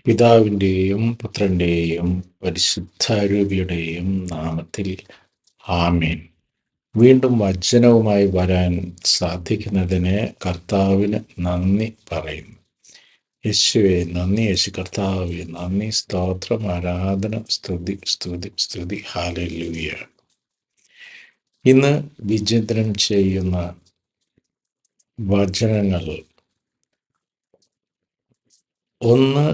പിതാവിൻ്റെയും പുത്രൻ്റെയും പരിശുദ്ധാരൂപിയുടെയും നാമത്തിൽ ആമേൻ. വീണ്ടും വചനവുമായി വരാൻ സാധിക്കുന്നതിന് കർത്താവിന് നന്ദി പറയുന്നു. യേശുവെ നന്ദി, യേശു കർത്താവെ നന്ദി, സ്തോത്രം, ആരാധന, സ്തുതി സ്തുതി സ്തുതി, ഹല്ലേലൂയ. ഇന്ന് വിചിന്തനം ചെയ്യുന്ന വചനങ്ങൾ 1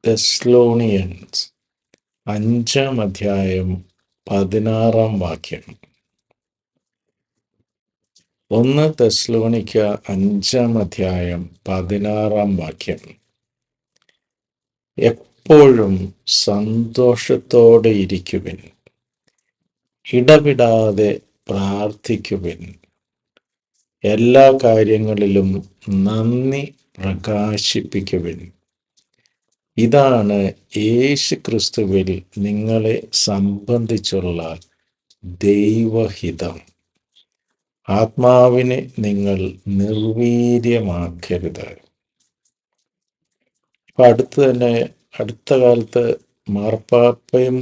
തെസ്സലോനിയൻസ് 5 അധ്യായം 16 വാക്യം. 1 തെസ്സലോനിക്ക 5 അധ്യായം 16 വാക്യം. എപ്പോഴും സന്തോഷത്തോടെ ഇരിക്കുവിൻ, ഇടവിടാതെ പ്രാർത്ഥിക്കുവിൻ, എല്ലാ കാര്യങ്ങളിലും നന്ദി പ്രകാശിപ്പിക്കുവിൻ. ഇതാണ് യേശു ക്രിസ്തുവിൽ നിങ്ങളെ സംബന്ധിച്ചുള്ള ദൈവഹിതം. ആത്മാവിനെ നിങ്ങൾ നിർവീര്യമാക്കരുത്. അടുത്ത കാലത്ത് മാർപ്പാപ്പയും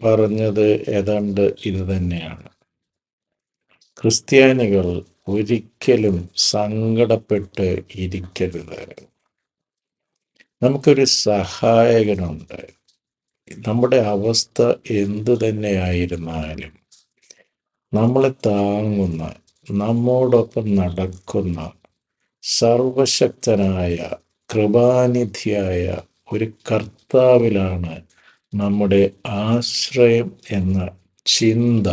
പറഞ്ഞത് ഏതാണ്ട് ഇത് തന്നെയാണ്. ക്രിസ്ത്യാനികൾ ഒരിക്കലും സങ്കടപ്പെട്ട് ഇരിക്കരുത്. നമുക്കൊരു സഹായകനുണ്ട്. നമ്മുടെ അവസ്ഥ എന്തു തന്നെയായിരുന്നാലും നമ്മളെ താങ്ങുന്ന, നമ്മോടൊപ്പം നടക്കുന്ന സർവശക്തനായ കൃപാനിധിയായ ഒരു കർത്താവിലാണ് നമ്മുടെ ആശ്രയം എന്ന ചിന്ത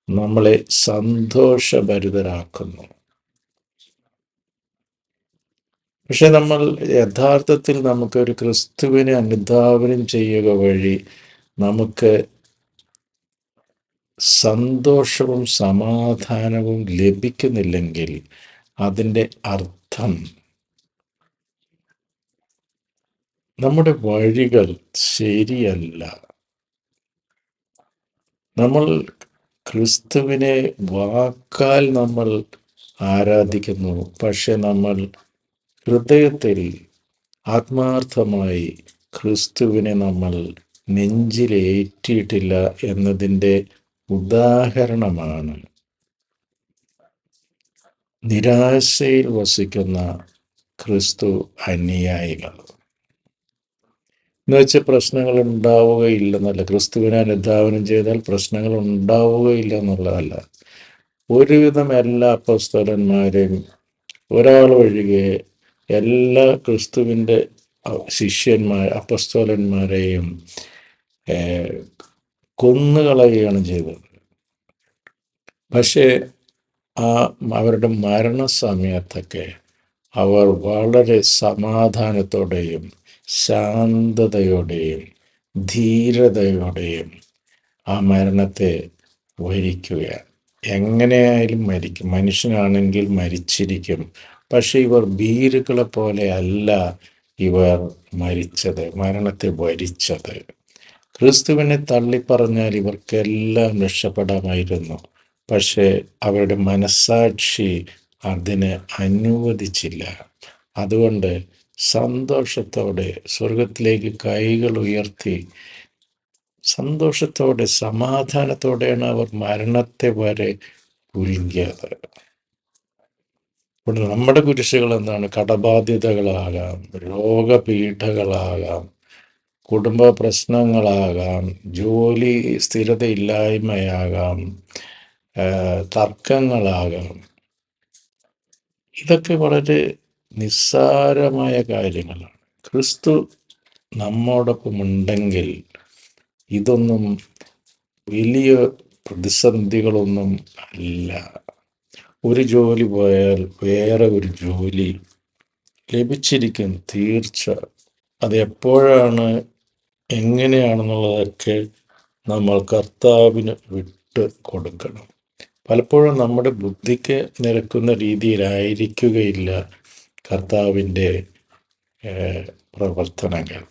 നമ്മളെ സന്തോഷഭരിതരാക്കുന്നു. പക്ഷെ നമ്മൾ യഥാർത്ഥത്തിൽ നമുക്കൊരു ക്രിസ്തുവിനെ അനുധാവനം ചെയ്യുക വഴി നമുക്ക് സന്തോഷവും സമാധാനവും ലഭിക്കുന്നില്ലെങ്കിൽ അതിൻ്റെ അർത്ഥം നമ്മുടെ വഴികൾ ശരിയല്ല. നമ്മൾ ക്രിസ്തുവിനെ വാക്കാൽ നമ്മൾ ആരാധിക്കുന്നു, പക്ഷെ നമ്മൾ ഹൃദയത്തിൽ ആത്മാർത്ഥമായി ക്രിസ്തുവിനെ നമ്മൾ നെഞ്ചിലേറ്റിയിട്ടില്ല എന്നതിൻ്റെ ഉദാഹരണമാണ് നിരാശയിൽ വസിക്കുന്ന ക്രിസ്തു അനുയായികൾ. എന്നുവെച്ചാൽ പ്രശ്നങ്ങൾ ഉണ്ടാവുകയില്ലെന്നല്ല, ക്രിസ്തുവിനെ അനുധാവനം ചെയ്താൽ പ്രശ്നങ്ങൾ ഉണ്ടാവുകയില്ല എന്നുള്ളതല്ല. ഒരുവിധം എല്ലാ അപ്പോസ്തലന്മാരെയും ഒരാൾ ഒഴികെ എല്ലാ ക്രിസ്തുവിൻ്റെ അപ്പോസ്തലന്മാരെയും കൊന്നുകളയുകയാണ് ചെയ്തത്. പക്ഷേ അവരുടെ മരണസമയത്തൊക്കെ അവർ വളരെ സമാധാനത്തോടെയും ശാന്തതയോടെയും ധീരതയോടെയും ആ മരണത്തെ വരിക്കുകയാണ്. എങ്ങനെയായാലും മരിക്കും, മനുഷ്യനാണെങ്കിൽ മരിച്ചിരിക്കും. പക്ഷെ ഇവർ ഭീരുക്കളെ പോലെ അല്ല ഇവർ മരിച്ചത്, മരണത്തെ വരിച്ചത്. ക്രിസ്തുവിനെ തള്ളിപ്പറഞ്ഞാൽ ഇവർക്കെല്ലാം രക്ഷപ്പെടാമായിരുന്നു. പക്ഷേ അവരുടെ മനസ്സാക്ഷി അതിന് അനുവദിച്ചില്ല. അതുകൊണ്ട് സന്തോഷത്തോടെ സ്വർഗത്തിലേക്ക് കൈകൾ ഉയർത്തി സന്തോഷത്തോടെ സമാധാനത്തോടെയാണ് അവർ മരണത്തെ വരെ പുൽകിയത്. അപ്പോൾ നമ്മുടെ കുരിശുകൾ എന്താണ്? കടബാധ്യതകളാകാം, രോഗപീഠകളാകാം, കുടുംബ പ്രശ്നങ്ങളാകാം, ജോലി സ്ഥിരതയില്ലായ്മയാകാം, തർക്കങ്ങളാകാം. ഇതൊക്കെ വളരെ നിസ്സാരമായ കാര്യങ്ങളാണ്. ക്രിസ്തു നമ്മോടൊപ്പം ഉണ്ടെങ്കിൽ ഇതൊന്നും വലിയ പ്രതിസന്ധികളൊന്നും അല്ല. ഒരു ജോലി പോയാൽ വേറെ ഒരു ജോലി ലഭിച്ചിരിക്കും, തീർച്ച. അത് എപ്പോഴാണ്, എങ്ങനെയാണെന്നുള്ളതൊക്കെ നമ്മൾ കർത്താവിന് വിട്ട് കൊടുക്കണം. പലപ്പോഴും നമ്മുടെ ബുദ്ധിക്ക് നിരക്കുന്ന രീതിയിലായിരിക്കുകയില്ല കർത്താവിൻ്റെ പ്രവർത്തനങ്ങൾ.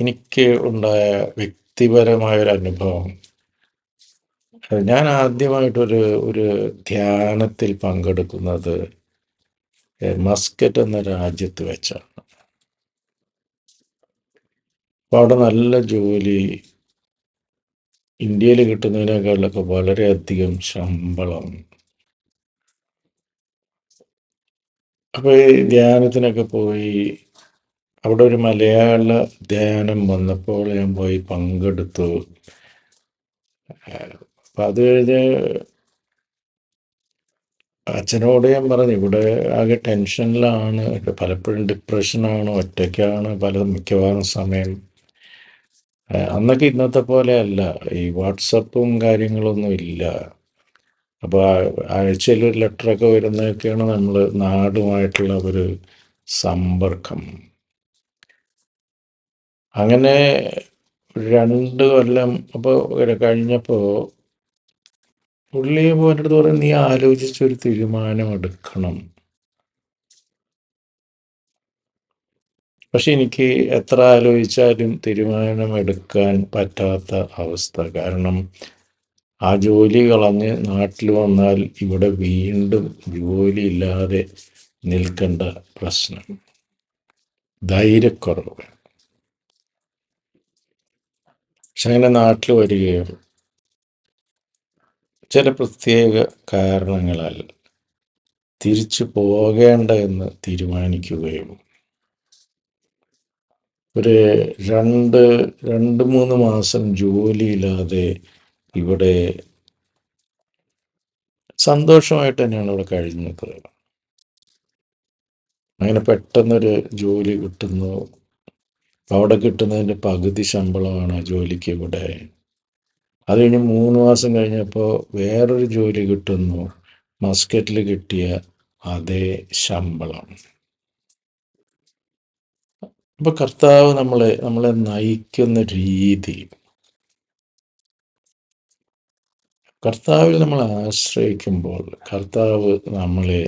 എനിക്ക് ഉണ്ടായ വ്യക്തിപരമായൊരു അനുഭവം, ഞാൻ ആദ്യമായിട്ടൊരു ധ്യാനത്തിൽ പങ്കെടുക്കുന്നത് മസ്കറ്റ് എന്ന രാജ്യത്ത് വെച്ചാണ്. അപ്പോൾ അവിടെ നല്ല ജോലി, ഇന്ത്യയിൽ കിട്ടുന്നതിനേക്കാളൊക്കെ വളരെയധികം ശമ്പളം. അപ്പോൾ ഈ ധ്യാനത്തിനൊക്കെ പോയി, അവിടെ ഒരു മലയാള ധ്യാനം വന്നപ്പോൾ ഞാൻ പോയി പങ്കെടുത്തു. അപ്പം അത് കഴിഞ്ഞ് അച്ഛനോട് ഞാൻ പറഞ്ഞു, ഇവിടെ ആകെ ടെൻഷനിലാണ്, പലപ്പോഴും ഡിപ്രഷനാണ്, ഒറ്റയ്ക്കാണ് മിക്കവാറും സമയം. അന്നൊക്കെ ഇന്നത്തെ പോലെ അല്ല, ഈ വാട്സപ്പും കാര്യങ്ങളൊന്നും ഇല്ല. അപ്പോൾ ആഴ്ചയിൽ ഒരു ലെറ്ററൊക്കെ വരുന്നതൊക്കെയാണ് നമ്മൾ നാടുമായിട്ടുള്ള ഒരു സമ്പർക്കം. അങ്ങനെ 2 കൊല്ലം അപ്പോൾ കഴിഞ്ഞപ്പോൾ പുള്ളിയെ പോയിട്ട് പറയും, നീ ആലോചിച്ചൊരു തീരുമാനം എടുക്കണം. പക്ഷെ എനിക്ക് എത്ര ആലോചിച്ചാലും തീരുമാനമെടുക്കാൻ പറ്റാത്ത അവസ്ഥ. കാരണം ആ ജോലി കളഞ്ഞ് നാട്ടിൽ വന്നാൽ ഇവിടെ വീണ്ടും ജോലിയില്ലാതെ നിൽക്കേണ്ട പ്രശ്നം, ധൈര്യക്കുറവ്. പക്ഷെ അങ്ങനെ നാട്ടിൽ വരികയും ചില പ്രത്യേക കാരണങ്ങളാൽ തിരിച്ചു പോകേണ്ട എന്ന് തീരുമാനിക്കുകയും ഒരു 3 മാസം ജോലിയില്ലാതെ ഇവിടെ സന്തോഷമായിട്ട് തന്നെയാണ് ഇവിടെ കഴിഞ്ഞത്. അങ്ങനെ പെട്ടെന്നൊരു ജോലി കിട്ടുന്നു. അവിടെ കിട്ടുന്നതിൻ്റെ പകുതി ശമ്പളമാണ് ആ ജോലിക്ക് ഇവിടെ. അത് കഴിഞ്ഞ് 3 മാസം കഴിഞ്ഞപ്പോൾ വേറൊരു ജോലി കിട്ടുന്നു, മസ്കറ്റിൽ കിട്ടിയ അതേ ശമ്പളം. അപ്പോൾ കർത്താവ് നമ്മളെ നയിക്കുന്ന രീതി, കർത്താവിൽ നമ്മൾ ആശ്രയിക്കുമ്പോൾ കർത്താവ് നമ്മളെ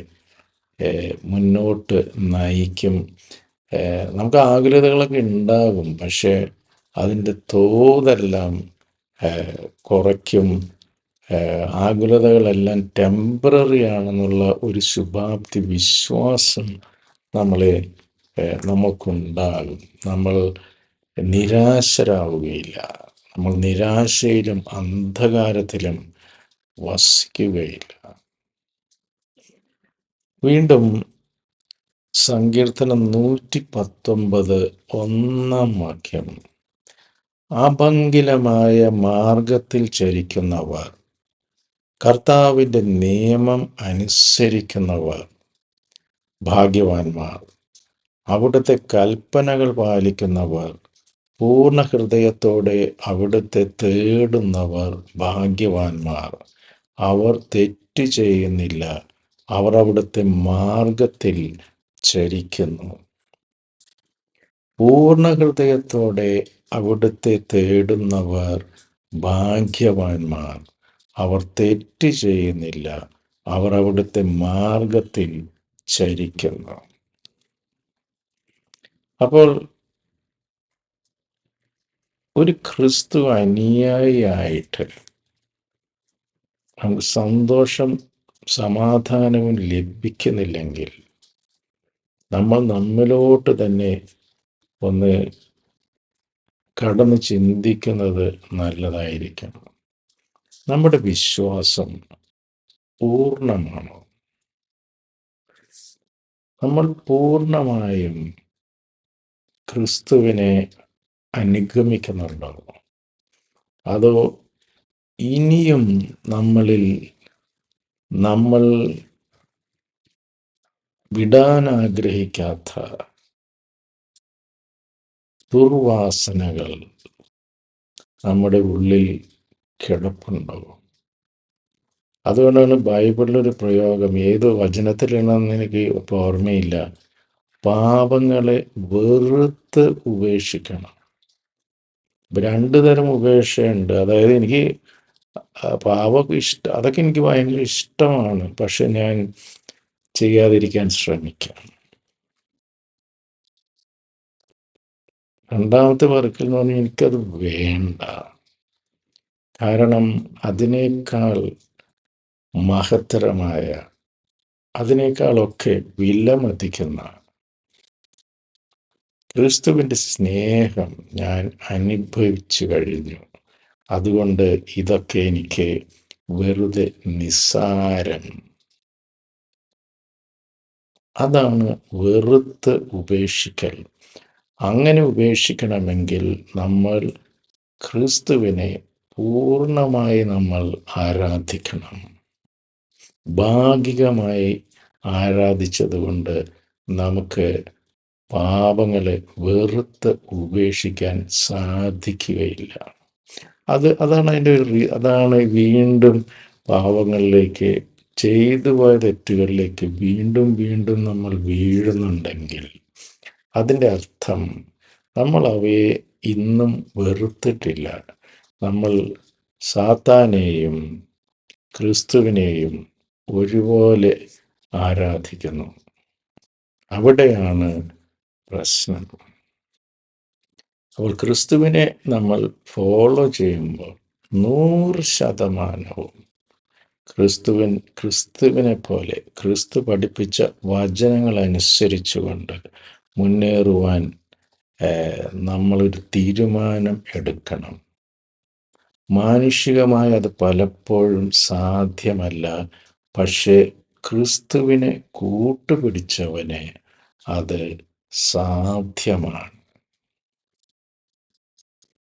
മുന്നോട്ട് നയിക്കും. നമുക്ക് ആകുലതകളൊക്കെ ഉണ്ടാകും, പക്ഷേ അതിൻ്റെ തോതെല്ലാം കുറയ്ക്കും. ആകുലതകളെല്ലാം ടെമ്പററി ആണെന്നുള്ള ഒരു ശുഭാപ്തി വിശ്വാസം നമുക്കുണ്ടാകും. നമ്മൾ നിരാശരാവുകയില്ല. നമ്മൾ നിരാശയിലും അന്ധകാരത്തിലും വസിക്കുകയില്ല. വീണ്ടും സങ്കീർത്തനം 119 1-ാം വാക്യം, അഭംഗിലമായ മാർഗത്തിൽ ചരിക്കുന്നവർ, കർത്താവിൻ്റെ നിയമം അനുസരിക്കുന്നവർ ഭാഗ്യവാന്മാർ. അവിടുത്തെ കൽപ്പനകൾ പാലിക്കുന്നവർ, പൂർണ്ണ ഹൃദയത്തോടെ അവിടുത്തെ തേടുന്നവർ ഭാഗ്യവാന്മാർ. അവർ തെറ്റ് ചെയ്യുന്നില്ല, അവർ അവിടുത്തെ മാർഗത്തിൽ ചരിക്കുന്നു. പൂർണ്ണ ഹൃദയത്തോടെ അവിടുത്തെ തേടുന്നവർ ഭാഗ്യവാന്മാർ. അവർ തെറ്റ് ചെയ്യുന്നില്ല, അവർ അവിടുത്തെ മാർഗത്തിൽ ചരിക്കുന്നു. അപ്പോൾ ഒരു ക്രിസ്തു അനുയായിയായിട്ട് നമുക്ക് സന്തോഷം സമാധാനവും ലഭിക്കുന്നില്ലെങ്കിൽ നമ്മൾ നമ്മിലോട്ട് തന്നെ ഒന്ന് കടന്ന് ചിന്തിക്കുന്നത് നല്ലതായിരിക്കും. നമ്മുടെ വിശ്വാസം പൂർണ്ണമാണോ? നമ്മൾ പൂർണ്ണമായും ക്രിസ്തുവിനെ അനുഗമിക്കുന്നുണ്ടോ? അതോ ഇനിയും നമ്മൾ വിടാൻ ആഗ്രഹിക്കാത്ത ദുർവാസനകൾ നമ്മുടെ ഉള്ളിൽ കിടപ്പുണ്ടോ? അതുകൊണ്ടാണ് ബൈബിളിലൊരു പ്രയോഗം, ഏത് വചനത്തിലാണെന്ന് എനിക്ക് ഇപ്പോൾ ഓർമ്മയില്ല, പാപങ്ങളെ വെറുത്ത് ഉപേക്ഷിക്കണം. 2 തരം ഉപേക്ഷയുണ്ട്. അതായത് എനിക്ക് പാപം അതൊക്കെ എനിക്ക് ഭയങ്കര ഇഷ്ടമാണ്, പക്ഷെ ഞാൻ ചെയ്യാതിരിക്കാൻ ശ്രമിക്കാം. 2-ാമത്തെ വെറുക്കൽ എന്ന് പറഞ്ഞാൽ എനിക്കത് വേണ്ട. കാരണം അതിനേക്കാൾ മഹത്തരമായ അതിനേക്കാളൊക്കെ വിലമതിക്കുന്ന ക്രിസ്തുവിൻ്റെ സ്നേഹം ഞാൻ അനുഭവിച്ചു കഴിഞ്ഞു. അതുകൊണ്ട് ഇതൊക്കെ എനിക്ക് വെറുതെ നിസ്സാരം. അതാണ് വെറുത്ത് ഉപേക്ഷിക്കൽ. അങ്ങനെ ഉപേക്ഷിക്കണമെങ്കിൽ നമ്മൾ ക്രിസ്തുവിനെ പൂർണ്ണമായി നമ്മൾ ആരാധിക്കണം. ഭാഗികമായി ആരാധിച്ചതുകൊണ്ട് നമുക്ക് പാപങ്ങളെ വെറുത്ത് ഉപേക്ഷിക്കാൻ സാധിക്കുകയില്ല. അതാണ് അതിൻ്റെ അതാണ് വീണ്ടും പാപങ്ങളിലേക്ക്, ചെയ്തു പോയ തെറ്റുകളിലേക്ക് വീണ്ടും വീണ്ടും നമ്മൾ വീഴുന്നുണ്ടെങ്കിൽ അതിൻ്റെ അർത്ഥം നമ്മൾ അവയെ ഇന്നും വെറുത്തിട്ടില്ല. നമ്മൾ സാത്താനെയും ക്രിസ്തുവിനെയും ഒരുപോലെ ആരാധിക്കുന്നു. അവിടെയാണ് പ്രശ്നം. അപ്പോൾ ക്രിസ്തുവിനെ നമ്മൾ ഫോളോ ചെയ്യുമ്പോൾ 100% ക്രിസ്തുവിനെ പോലെ ക്രിസ്തു പഠിപ്പിച്ച വചനങ്ങൾ അനുസരിച്ചുകൊണ്ട് മുന്നേറുവാൻ നമ്മളൊരു തീരുമാനം എടുക്കണം. മാനുഷികമായി അത് പലപ്പോഴും സാധ്യമല്ല. പക്ഷേ ക്രിസ്തുവിനെ കൂട്ടുപിടിച്ചവനെ അത് സാധ്യമാണ്.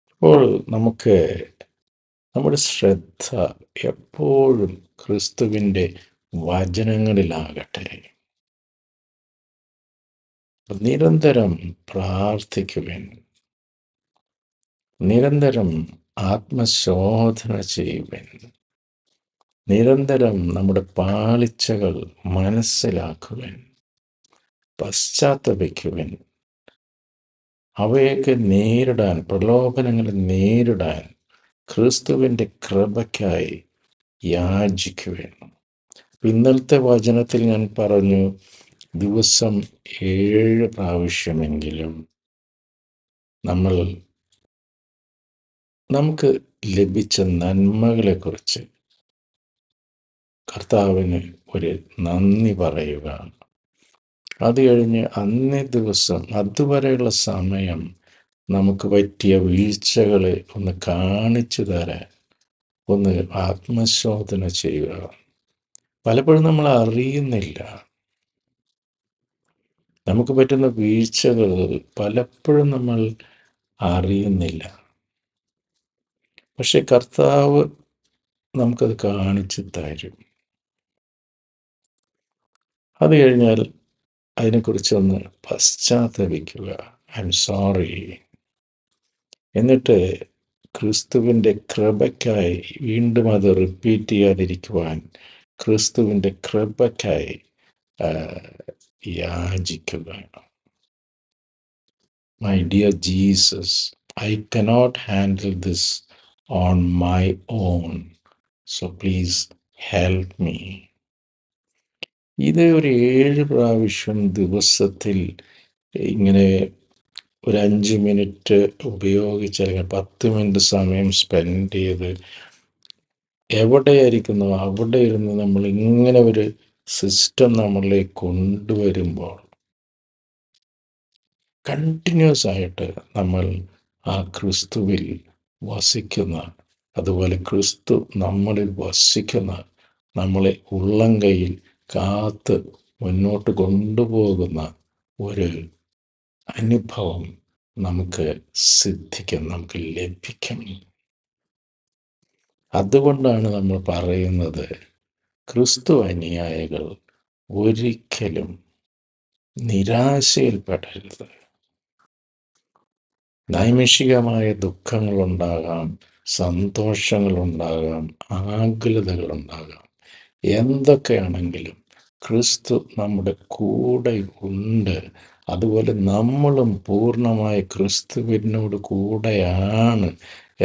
അപ്പോൾ നമുക്ക് നമ്മുടെ ശ്രദ്ധ എപ്പോഴും ക്രിസ്തുവിൻ്റെ വചനങ്ങളിലാകട്ടെ. നിരന്തരം പ്രാർത്ഥിക്കുവിൻ, നിരന്തരം ആത്മശോധന ചെയ്യുവിൻ, നിരന്തരം നമ്മുടെ പാളിച്ചകൾ മനസ്സിലാക്കുവിൻ, പശ്ചാത്തപിക്കുവിൻ. അവയൊക്കെ നേരിടാൻ, പ്രലോഭനങ്ങളെ നേരിടാൻ ക്രിസ്തുവിൻ്റെ കൃപയ്ക്കായി യാചിക്കുവിൻ. ഇന്നലത്തെ വചനത്തിൽ ഞാൻ പറഞ്ഞു, ദിവസം 7 പ്രാവശ്യമെങ്കിലും നമുക്ക് ലഭിച്ച നന്മകളെക്കുറിച്ച് കർത്താവിന് ഒരു നന്ദി പറയുക. അത് കഴിഞ്ഞ് അന്നേ ദിവസം അതുവരെയുള്ള സമയം നമുക്ക് പറ്റിയ വീഴ്ചകളെ ഒന്ന് കാണിച്ചു തരാൻ ഒന്ന് ആത്മശോധന ചെയ്യുക. പലപ്പോഴും നമ്മൾ അറിയുന്നില്ല, നമുക്ക് പറ്റുന്ന വീഴ്ചകൾ പലപ്പോഴും നമ്മൾ അറിയുന്നില്ല. പക്ഷെ കർത്താവ് നമുക്കത് കാണിച്ചു തരും. അത് കഴിഞ്ഞാൽ അതിനെക്കുറിച്ചൊന്ന് പശ്ചാത്തപിക്കുക, ഐ എം സോറി. എന്നിട്ട് ക്രിസ്തുവിൻ്റെ കൃപയ്ക്കായി വീണ്ടും അത് റിപ്പീറ്റ് ചെയ്യാതിരിക്കുവാൻ ക്രിസ്തുവിൻ്റെ കൃപയ്ക്കായി യാചിക്കുക. My dear Jesus, I cannot handle this on my own, so please help me. ഇത് ഒരു 7 പ്രാവശ്യം ദിവസത്തിൽ ഇങ്ങനെ ഒരു 5 മിനിറ്റ് ഉപയോഗിച്ച്, അല്ലെങ്കിൽ 10 മിനിറ്റ് സമയം സ്പെൻഡ് ചെയ്ത് എവിടെയായിരിക്കുന്നു അവിടെ ഇരുന്ന് നമ്മൾ ഇങ്ങനെ ഒരു സിസ്റ്റം നമ്മളിലേക്ക് കൊണ്ടുവരുമ്പോൾ കണ്ടിന്യൂസ് ആയിട്ട് നമ്മൾ ആ ക്രിസ്തുവിൽ വസിക്കുന്ന, അതുപോലെ ക്രിസ്തു നമ്മളിൽ വസിക്കുന്ന, നമ്മളെ ഉള്ളംകൈയിൽ കാത്ത് മുന്നോട്ട് കൊണ്ടുപോകുന്ന ഒരു അനുഭവം നമുക്ക് സിദ്ധിക്കും, നമുക്ക് ലഭിക്കും. അതുകൊണ്ടാണ് നമ്മൾ പറയുന്നത്, ക്രിസ്തു അനുയായികൾ ഒരിക്കലും നിരാശയിൽപ്പെടരുത്. നൈമിഷികമായ ദുഃഖങ്ങളുണ്ടാകാം, സന്തോഷങ്ങളുണ്ടാകാം, ആകുലതകളുണ്ടാകാം. എന്തൊക്കെയാണെങ്കിലും ക്രിസ്തു നമ്മുടെ കൂടെ ഉണ്ട്. അതുപോലെ നമ്മളും പൂർണ്ണമായി ക്രിസ്തുവിനോട് കൂടെയാണ്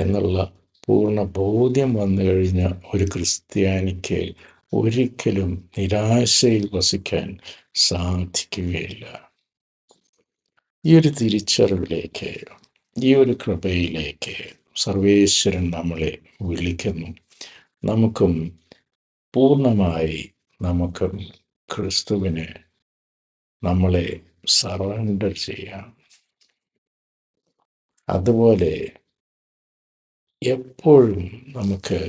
എന്നുള്ള പൂർണ്ണ ബോധ്യം വന്നു കഴിഞ്ഞ ഒരു ക്രിസ്ത്യാനിക്ക് ഒരിക്കലും നിരാശയിൽ വസിക്കാൻ സാധിക്കുകയില്ല. ഈ ഒരു തിരിച്ചറിവിലേക്ക്, ഈ ഒരു കൃപയിലേക്ക് സർവേശ്വരൻ നമ്മളെ വിളിക്കുന്നു. നമുക്കും പൂർണ്ണമായി നമുക്ക് ക്രിസ്തുവിന് നമ്മളെ സറണ്ടർ ചെയ്യാം. അതുപോലെ എപ്പോഴും നമുക്ക്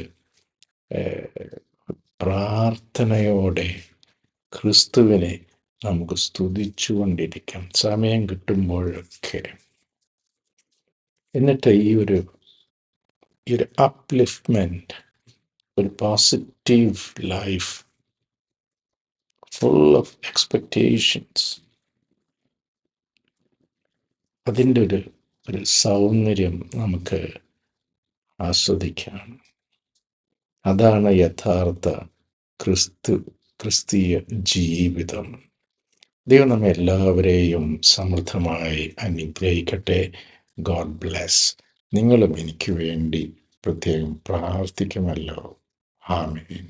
പ്രാർത്ഥനയോടെ ക്രിസ്തുവിനെ നമുക്ക് സ്തുതിച്ചുകൊണ്ടിരിക്കാം സമയം കിട്ടുമ്പോഴൊക്കെ. എന്നിട്ട് ഈ ഒരു അപ്ലിഫ്റ്റ്മെന്റ്, ഒരു positive life full of expectations, അതിൻ്റെ ഒരു സൗന്ദര്യം നമുക്ക് ആസ്വദിക്കാം. അതാണ് യഥാർത്ഥ ക്രിസ്തീയ ജീവിതം. ദൈവം നമ്മെ എല്ലാവരെയും സമൃദ്ധമായി അനുഗ്രഹിക്കട്ടെ. God bless. നിങ്ങളും എനിക്ക് വേണ്ടി പ്രത്യേകം പ്രാർത്ഥിക്കുമല്ലോ. ആമേൻ.